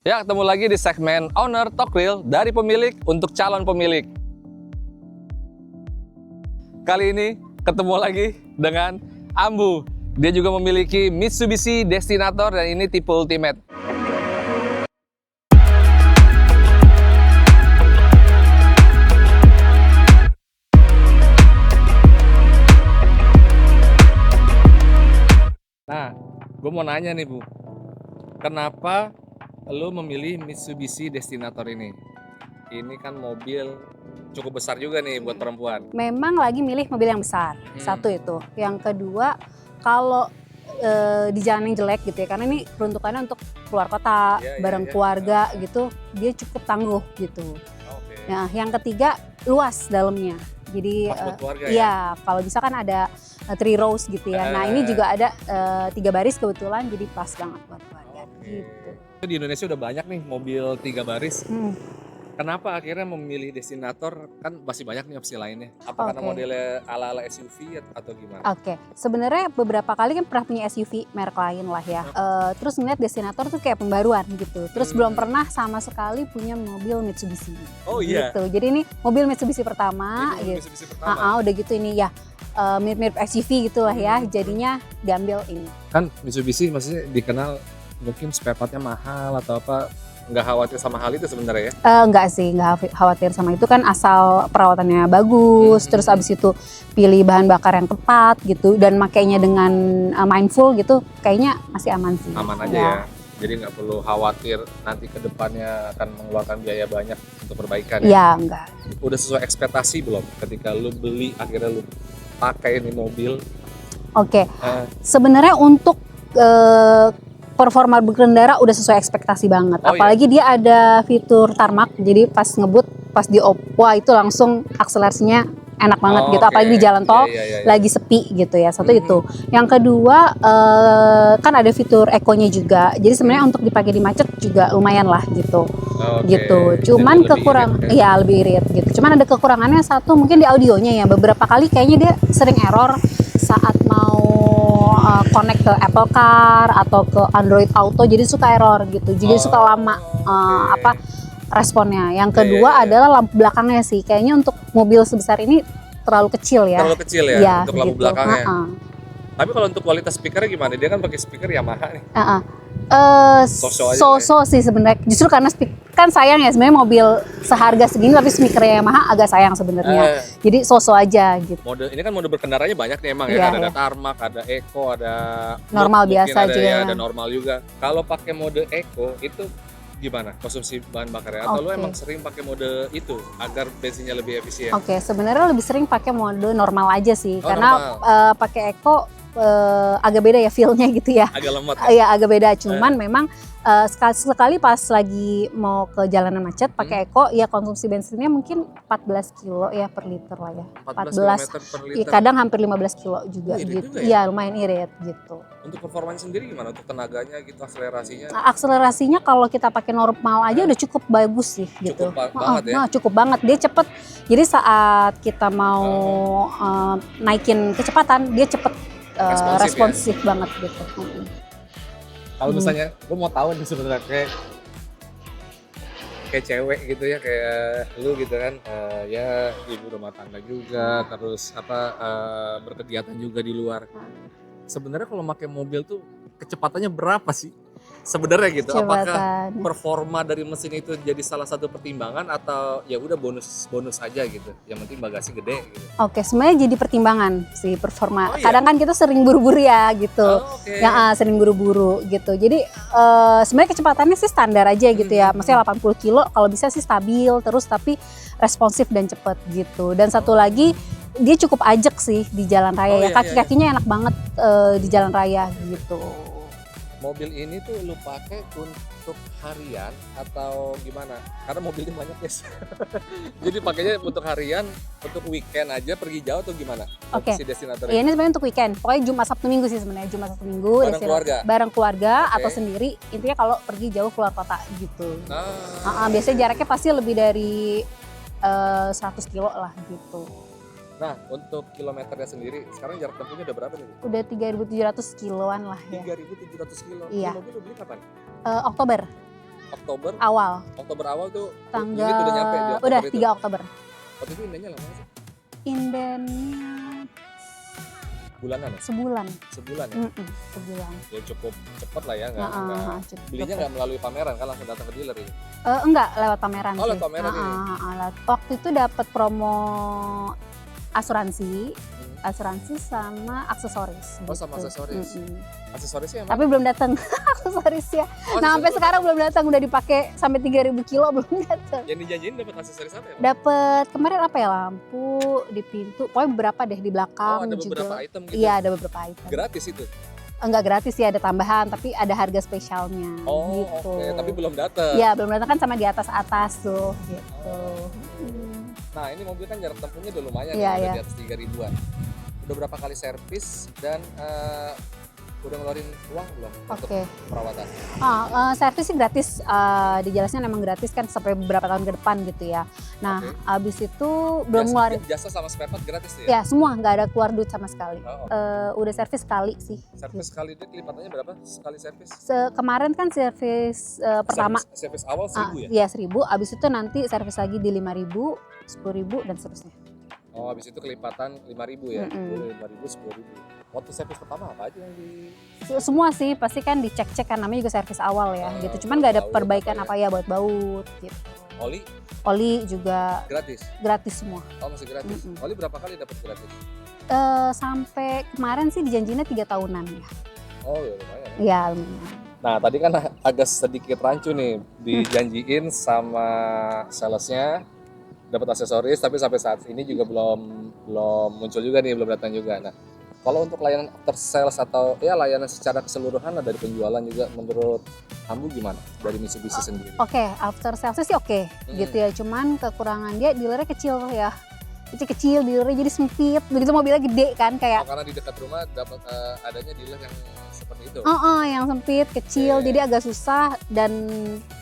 Ya, ketemu lagi di segmen Owner Talk Real dari pemilik untuk calon pemilik. Kali ini ketemu lagi dengan Ambu. Dia juga memiliki Mitsubishi Destinator dan ini tipe Ultimate. Nah, gue mau nanya nih Bu, kenapa lo memilih Mitsubishi Destinator ini? Ini kan mobil cukup besar juga nih buat perempuan. Memang lagi milih mobil yang besar, satu itu. Yang kedua, kalau di jalan yang jelek gitu ya, karena ini peruntukannya untuk keluar kota, bareng keluarga gitu, dia cukup tangguh gitu. Oke. Nah, yang ketiga, luas dalamnya. Jadi Pas buat keluarga iya, kalau bisa kan ada 3 rows gitu ya. Nah, ini juga ada 3 baris kebetulan, jadi pas banget buat keluarga gitu. Di Indonesia udah banyak nih mobil 3 baris. Kenapa akhirnya memilih Destinator? Kan masih banyak nih opsi lainnya. Apa karena modelnya ala-ala SUV atau gimana? Oke, sebenarnya beberapa kali kan pernah punya SUV merek lain lah ya. Terus ngeliat Destinator tuh kayak pembaruan gitu. Terus belum pernah sama sekali punya mobil Mitsubishi. Oh iya. Gitu. Jadi ini mobil Mitsubishi pertama. Ini Mitsubishi pertama. Udah gitu ini ya mirip-mirip SUV gitulah ya. Jadinya diambil ini. Kan Mitsubishi maksudnya dikenal mungkin spare partnya mahal atau apa? Nggak khawatir sama hal itu sebenarnya ya? Enggak sih, nggak khawatir sama itu kan, asal perawatannya bagus, terus abis itu pilih bahan bakar yang tepat gitu, dan makainya dengan mindful gitu, kayaknya masih aman sih. Aman aja ya. Jadi nggak perlu khawatir nanti ke depannya akan mengeluarkan biaya banyak untuk perbaikan ya? Iya, enggak. Udah sesuai ekspektasi belum ketika lu beli akhirnya lu pakai ini mobil? Oke, sebenarnya untuk performa berkendara udah sesuai ekspektasi banget. Apalagi dia ada fitur tarmac, jadi pas ngebut, pas di wah itu langsung akselerasinya enak banget gitu. Apalagi di jalan tol lagi sepi gitu ya. Satu itu. Yang kedua kan ada fitur eco-nya juga. Jadi sebenarnya untuk dipakai di macet juga lumayan lah gitu. Gitu. Cuman lebih irit gitu. Cuman ada kekurangannya satu, mungkin di audionya ya. Beberapa kali kayaknya dia sering error saat mau connect ke Apple Car atau ke Android Auto, jadi suka error gitu. Jadi suka lama responnya. Yang kedua adalah lampu belakangnya sih. Kayaknya untuk mobil sebesar ini terlalu kecil ya. Terlalu kecil ya untuk lampu belakangnya. Tapi kalau untuk kualitas speakernya gimana? Dia kan pakai speaker Yamaha nih. So-so sih sebenarnya. Justru karena kan sayang ya, sebenarnya mobil seharga segini tapi speakernya Yamaha agak sayang sebenarnya. Jadi so-so aja gitu. Ini kan mode berkendaranya banyak nih emang ya. Ada tarmac, ada eco, ada normal biasa juga. Ada normal juga. Kalau pakai mode eco itu gimana konsumsi bahan bakarnya? Atau lu emang sering pakai mode itu agar bensinnya lebih efisien? Sebenarnya lebih sering pakai mode normal aja sih. Karena pakai eco agak beda ya feel-nya gitu ya. Agak lemot ya? Iya, agak beda. Cuman memang sekali pas lagi mau ke jalanan macet pakai eco, ya konsumsi bensinnya mungkin 14 kilo ya per liter lah ya. 14 km per liter? Kadang hampir 15 kilo juga gitu. Iya, lumayan irit gitu. Untuk performanya sendiri gimana? Untuk tenaganya gitu, akselerasinya? Akselerasinya kalau kita pakai normal aja udah cukup bagus sih gitu. Cukup banget ya? Cukup banget, dia cepet. Jadi saat kita mau naikin kecepatan, dia cepet responsif banget gitu. Kalau misalnya, gue mau tahu nih sebenarnya kayak cewek gitu ya, kayak lu gitu kan, ya ibu rumah tangga juga, terus berkegiatan juga di luar. Sebenarnya kalau pakai mobil tuh kecepatannya berapa sih? Sebenarnya gitu, apakah performa dari mesin itu jadi salah satu pertimbangan atau ya udah bonus aja gitu, yang penting bagasi gede gitu? Sebenarnya jadi pertimbangan sih performa. Kadang kan kita sering buru-buru ya gitu, sering buru-buru gitu. Jadi sebenarnya kecepatannya sih standar aja gitu ya, maksudnya 80 kilo kalau bisa sih stabil terus tapi responsif dan cepet gitu. Dan satu lagi dia cukup ajak sih di jalan raya ya, kaki-kakinya enak banget di jalan raya gitu. Mobil ini tuh lu pakai untuk harian atau gimana? Karena mobilnya banyak guys. Jadi pakainya untuk harian, untuk weekend aja pergi jauh atau gimana? Si Destinator ini sebenarnya untuk weekend. Pokoknya Jumat Sabtu Minggu sih sebenarnya. Jumat Sabtu Minggu bareng keluarga atau sendiri. Intinya kalau pergi jauh keluar kota gitu. Biasanya jaraknya pasti lebih dari 100 kilo lah gitu. Nah, untuk kilometernya sendiri, sekarang jarak tempuhnya udah berapa nih? Udah 3.700 kiloan lah ya. 3.700 kilo? Iya. Mobil lu beli kapan? Oktober. Oktober awal. Oktober awal tuh Tanggal unit udah nyampe di Oktober udah itu. 3 Oktober. Waktu itu indahnya lama sih? Indennya Bulanan ya? sebulan. Sebulan ya? Sebulan. Ya cukup cepet lah ya, Cepet. belinya nggak melalui pameran kan, langsung datang ke dealer ini? Enggak, lewat pameran Oh, sih. lewat pameran ini? Waktu itu dapat promo asuransi sama aksesoris. Oh, sama aksesoris. Aksesorisnya emang? Tapi belum datang aksesorisnya. Oh, Nah, sampai sekarang belum datang, udah dipakai sampai 3.000 kilo belum datang. Yang dijanjiin dapat aksesoris apa ya? Dapat kemarin apa ya, lampu di pintu, pokoknya beberapa deh di belakang Oh, ada juga. beberapa item gitu? Iya, ada beberapa item. Gratis itu? Enggak gratis sih, ada tambahan, tapi ada harga spesialnya. Oh, gitu. oke. Tapi belum datang? Iya, belum datang kan, sama di atas tuh gitu. Nah, ini mobil kan jarak tempuhnya udah lumayan, Iya, udah iya. di atas 3.000-an. Udah berapa kali servis dan udah ngeluarin uang belum untuk Oke. perawatan? Servis sih gratis, dijelasnya memang gratis kan sampai beberapa tahun ke depan gitu ya. Nah, Oke. abis itu belum ngeluarin, Jasa sama spare part gratis tuh ya ya? semua, nggak ada keluar duit sama sekali. Oh, Udah servis sekali sih. servis sekali dia kelipatannya berapa sekali servis? Kemarin kan servis pertama, Servis awal 1.000 ya? ya 1.000, abis itu nanti servis lagi di 5.000, 10.000 dan seterusnya. Oh, habis itu kelipatan 5.000 ya? Mm-mm. Dulu 5.000, 10.000. Waktu servis pertama apa aja yang di... Semua sih pasti kan dicek-cek kan, namanya juga servis awal ya gitu. Cuman buat nggak ada baut perbaikan apa apa ya buat baut gitu. Oli Oli juga gratis? gratis semua. Oh, masih gratis? Mm-mm. Oli berapa kali dapat gratis? Sampai kemarin sih dijanjinya 3 tahunan ya. Oh, ya lumayan ya. Iya, lumayan. Nah, tadi kan agak sedikit rancu nih, dijanjiin sama salesnya dapat aksesoris, tapi sampai saat ini juga belum muncul juga nih, belum datang juga. Nah, kalau untuk layanan after sales atau ya layanan secara keseluruhan lah, dari penjualan juga, menurut Ambu gimana dari Mitsubishi sendiri? Oke, after sales sih oke gitu ya. Cuman kekurangan dia dealernya kecil ya. Kecil dealernya, jadi sempit. Begitu mobilnya gede kan kayak Karena di dekat rumah dapat adanya dealer yang seperti itu. yang sempit, kecil, Oke. jadi agak susah, dan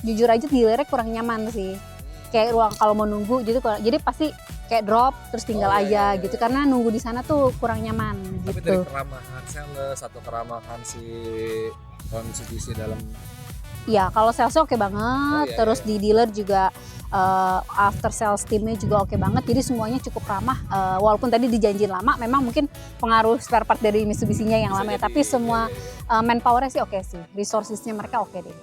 jujur aja dealernya kurang nyaman sih. Kayak ruang kalau mau nunggu gitu, jadi pasti kayak drop terus tinggal Oh, aja iya, iya, gitu, iya. karena nunggu di sana tuh kurang nyaman Tapi dari gitu. keramahan sales atau keramahan si Mitsubishi dalam... Ya, kalau salesnya oke banget, Oh, iya, terus iya. di dealer juga after sales timnya juga oke banget, jadi semuanya cukup ramah. Walaupun tadi dijanjiin lama, memang mungkin pengaruh spare part dari Mitsubishi-nya yang Bisa lama ya, jadi, tapi semua iya. manpower-nya sih oke sih, resources-nya mereka oke deh.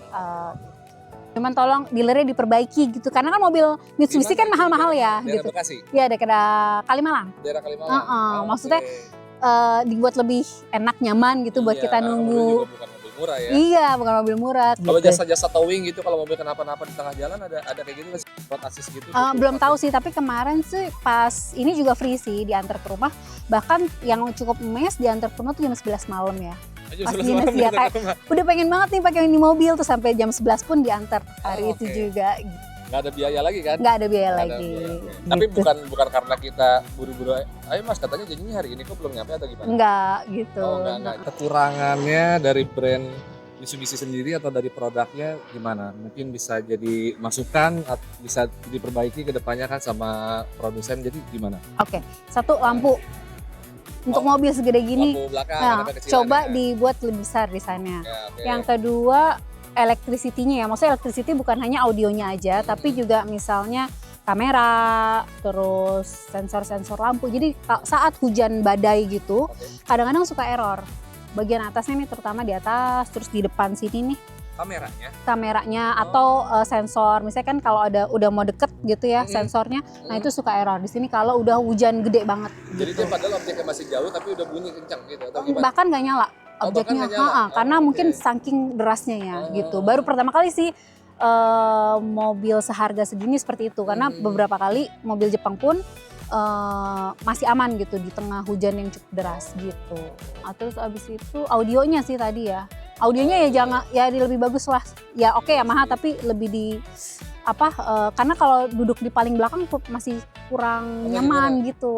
Cuman tolong dealernya diperbaiki gitu, karena kan mobil Mitsubishi Di mana kan itu? mahal-mahal ya Daerah gitu. Bekasi? Ya, daerah Kalimalang. Daerah Kalimalang? Oh, Maksudnya oke. dibuat lebih enak, nyaman gitu buat Iya, kita karena mobilnya nunggu. juga bukan mobil murah ya. Iya, bukan mobil murah. Kalau gitu. jasa-jasa towing gitu, kalau mobil kenapa-napa di tengah jalan ada kayak gitu nggak sih? Road assist gitu? Belum tahu sih, tapi kemarin sih pas ini juga free sih, diantar ke rumah. Bahkan yang cukup mes diantar ke rumah tuh jam 11 malam ya. Pas minus ya, kayak udah pengen banget nih pakai ini mobil, tuh sampai jam 11 pun diantar hari itu oke. juga. Nggak ada biaya lagi kan? Nggak ada biaya Nggak ada lagi. biaya, oke. Gitu. Tapi bukan karena kita buru-buru, ayo mas katanya jadinya hari ini kok belum nyampe atau gimana? Enggak gitu. Oh enggak. Kekurangannya dari brand Mitsubishi sendiri atau dari produknya gimana? Mungkin bisa jadi masukan, bisa diperbaiki ke depannya kan sama produsen, jadi gimana? Oke, satu lampu. Untuk Oh, mobil segede gini, Lampu belakang, nah, ada kecilan coba ya? dibuat lebih besar desainnya. Ya, oke. Yang kedua, electricity-nya ya. Maksudnya electricity bukan hanya audionya aja, tapi juga misalnya kamera, terus sensor-sensor lampu. Jadi saat hujan badai gitu, Oke. kadang-kadang suka error. Bagian atasnya nih, terutama di atas, terus di depan sini nih, Kameranya? kameranya Oh. atau sensor. Misalnya kan kalau udah mau deket gitu ya sensornya, nah itu suka error. Di sini kalau udah hujan gede banget Jadi gitu. dia padahal objeknya masih jauh tapi udah bunyi kencang gitu atau gimana? Bahkan nggak nyala Oh, objeknya, bahkan nggak nyala? Oh, karena oke. mungkin saking derasnya ya Oh. gitu. Baru pertama kali sih mobil seharga segini seperti itu, karena beberapa kali mobil Jepang pun masih aman gitu di tengah hujan yang cukup deras gitu. Terus abis itu audionya sih tadi ya, audionya ya jangan ya lebih bagus lah ya, oke Yamaha, tapi lebih di karena kalau duduk di paling belakang masih kurang Masih nyaman kurang. gitu.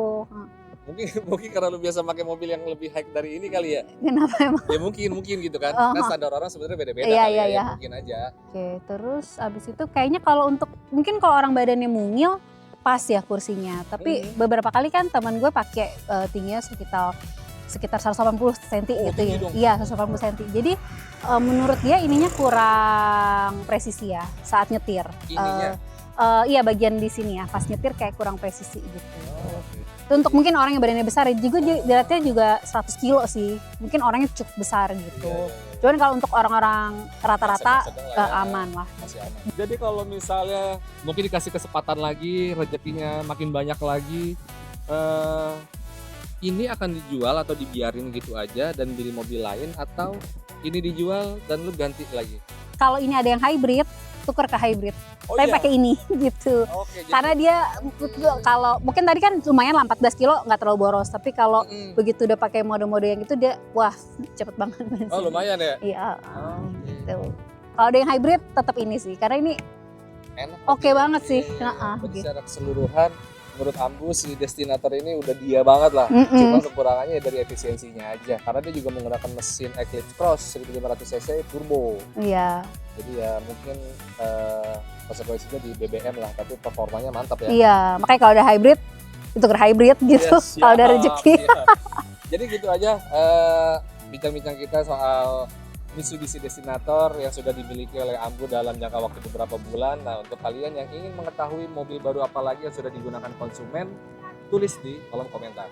Mungkin karena lu biasa pakai mobil yang lebih high dari ini kali ya. Kenapa emang? Ya mungkin gitu kan. Oh. Kan standar orang sebenarnya beda-beda Iya, kali iya, ya, iya. mungkin aja. Oke, terus abis itu kayaknya kalau untuk mungkin kalau orang badannya mungil pas ya kursinya. Tapi beberapa kali kan teman gue pakai tingginya sekitar sekitar 180 cm gitu tinggi ya. dong. Iya, 180 cm. Jadi menurut dia ininya kurang presisi ya saat nyetir. Ininya? Iya, bagian di sini ya, pas nyetir kayak kurang presisi gitu. Oke. Itu untuk mungkin orang yang badannya besar, juga beratnya juga 100 kilo sih. Mungkin orangnya cukup besar gitu. Iya. Cuman kalau untuk orang-orang rata-rata Sedang-sedang lah ya. aman lah. Masih aman. Jadi kalau misalnya mungkin dikasih kesempatan lagi, rezekinya makin banyak lagi, ini akan dijual atau dibiarin gitu aja dan beli mobil lain, atau ini dijual dan lu ganti lagi? Kalau ini ada yang hybrid, tuker ke hybrid. Oh Tapi iya? pakai ini gitu. Oke, jadi Karena dia kalau mungkin tadi kan lumayan lah 14 kilo nggak terlalu boros, tapi kalau begitu udah pakai mode-mode yang itu dia wah cepet banget bensinnya. oh lumayan ya? Iya. Oke. Gitu. Kalau ada yang hybrid tetap ini sih, karena ini Enak. oke banget sih. Iya. Heeh, Berarti gitu. secara keseluruhan menurut Ambu si Destinator ini udah dia banget lah. Mm-mm. Cuma kekurangannya dari efisiensinya aja. Karena dia juga menggunakan mesin Eclipse Cross 1500 cc turbo. Iya. Jadi ya mungkin konsekuensinya di BBM lah, tapi performanya mantap ya. Iya, makanya kalau ada hybrid itu ke hybrid gitu. Yes, Kalau ada siap, rezeki. siap. Jadi gitu aja bincang-bincang kita soal Mitsubishi Destinator yang sudah dimiliki oleh Ambu dalam jangka waktu beberapa bulan. Nah, untuk kalian yang ingin mengetahui mobil baru apa lagi yang sudah digunakan konsumen, tulis di kolom komentar.